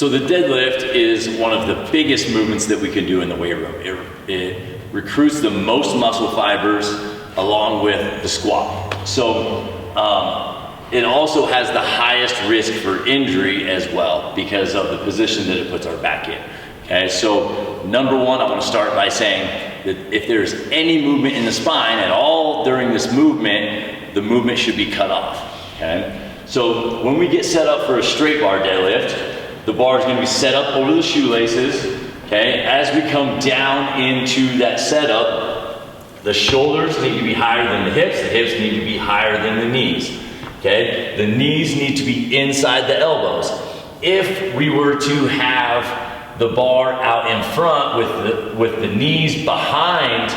So the deadlift is one of the biggest movements that we can do in the weight room. It recruits the most muscle fibers along with the squat. So it also has the highest risk for injury as well because of the position that it puts our back in. Okay, so number one, I want to start by saying that if there's any movement in the spine at all during this movement, the movement should be cut off. Okay, so when we get set up for a straight bar deadlift, the bar is going to be set up over the shoelaces. Okay, as we come down into that setup, the shoulders need to be higher than the hips need to be higher than the knees. Okay, the knees need to be inside the elbows. If we were to have the bar out in front with the knees behind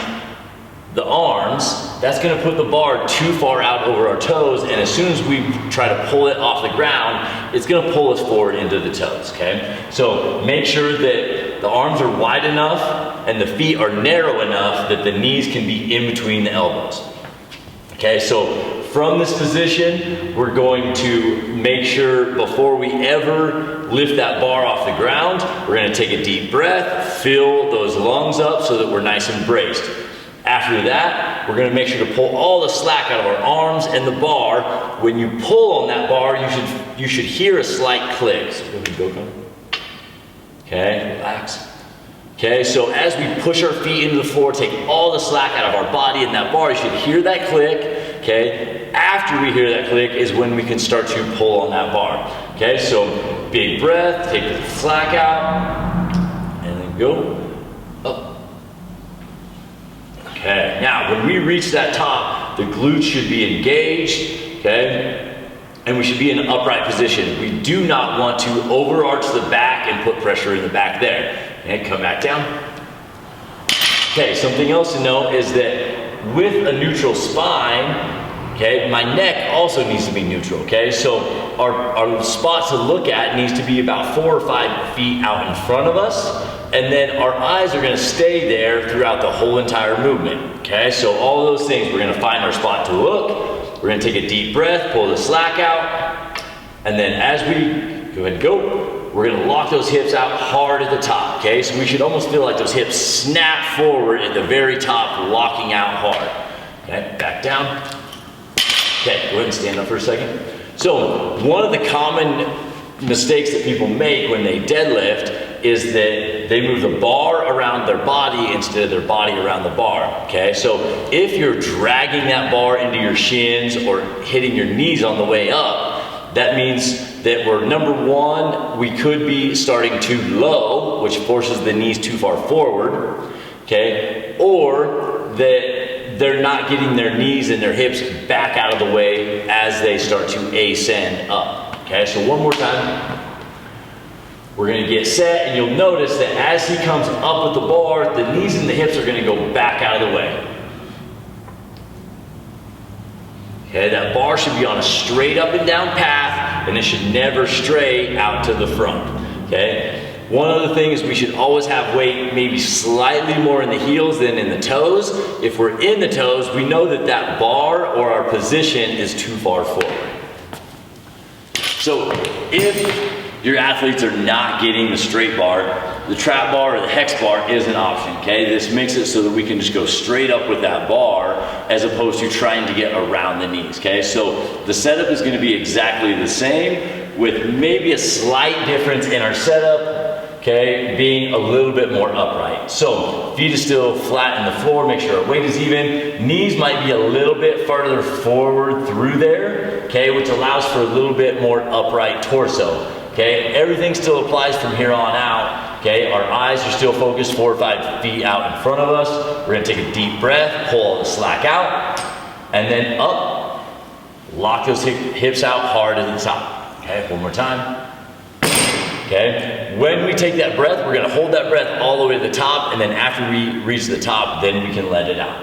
the arms, that's going to put the bar too far out over our toes, and as soon as we try to pull it off the ground, it's going to pull us forward into the toes. Okay, so make sure that the arms are wide enough and the feet are narrow enough that the knees can be in between the elbows. Okay, so from this position, we're going to make sure before we ever lift that bar off the ground, we're going to take a deep breath, fill those lungs up so that we're nice and braced. After that, we're going to make sure to pull all the slack out of our arms and the bar. When you pull on that bar, you should hear a slight click. So go ahead and go. Okay, relax. Okay, so as we push our feet into the floor, take all the slack out of our body and that bar, you should hear that click. Okay, after we hear that click is when we can start to pull on that bar. Okay, so big breath, take the slack out, and then go up. Okay, now when we reach that top, the glutes should be engaged, okay, and we should be in an upright position. We do not want to overarch the back and put pressure in the back there. Okay, come back down. Okay, something else to know is that with a neutral spine, okay, my neck also needs to be neutral, okay? So our spot to look at needs to be about 4 or 5 feet out in front of us, and then our eyes are gonna stay there throughout the whole entire movement, okay? So all those things, we're gonna find our spot to look, we're gonna take a deep breath, pull the slack out, and then as we go ahead and go, we're gonna lock those hips out hard at the top, okay? So we should almost feel like those hips snap forward at the very top, locking out hard. Okay, back down. Okay, go ahead and stand up for a second. So one of the common mistakes that people make when they deadlift is that they move the bar around their body instead of their body around the bar, okay? So if you're dragging that bar into your shins or hitting your knees on the way up, that means that we're, number one, we could be starting too low, which forces the knees too far forward, okay? Or that they're not getting their knees and their hips back out of the way as they start to ascend up, okay? So one more time. We're gonna get set, and you'll notice that as he comes up with the bar, the knees and the hips are gonna go back out of the way. Okay, that bar should be on a straight up and down path, and it should never stray out to the front, okay? One other thing is we should always have weight maybe slightly more in the heels than in the toes. If we're in the toes, we know that that bar or our position is too far forward. So if your athletes are not getting the straight bar, the trap bar or the hex bar is an option, okay? This makes it so that we can just go straight up with that bar as opposed to trying to get around the knees, okay? So the setup is gonna be exactly the same with maybe a slight difference in our setup, okay, being a little bit more upright. So feet are still flat in the floor, make sure our weight is even. Knees might be a little bit farther forward through there, okay, which allows for a little bit more upright torso. Okay, everything still applies from here on out. Okay, our eyes are still focused 4 or 5 feet out in front of us. We're gonna take a deep breath, pull all the slack out, and then up. Lock those hips out hard at the top. Okay, one more time. Okay, when we take that breath, we're gonna hold that breath all the way to the top, and then after we reach the top, then we can let it out.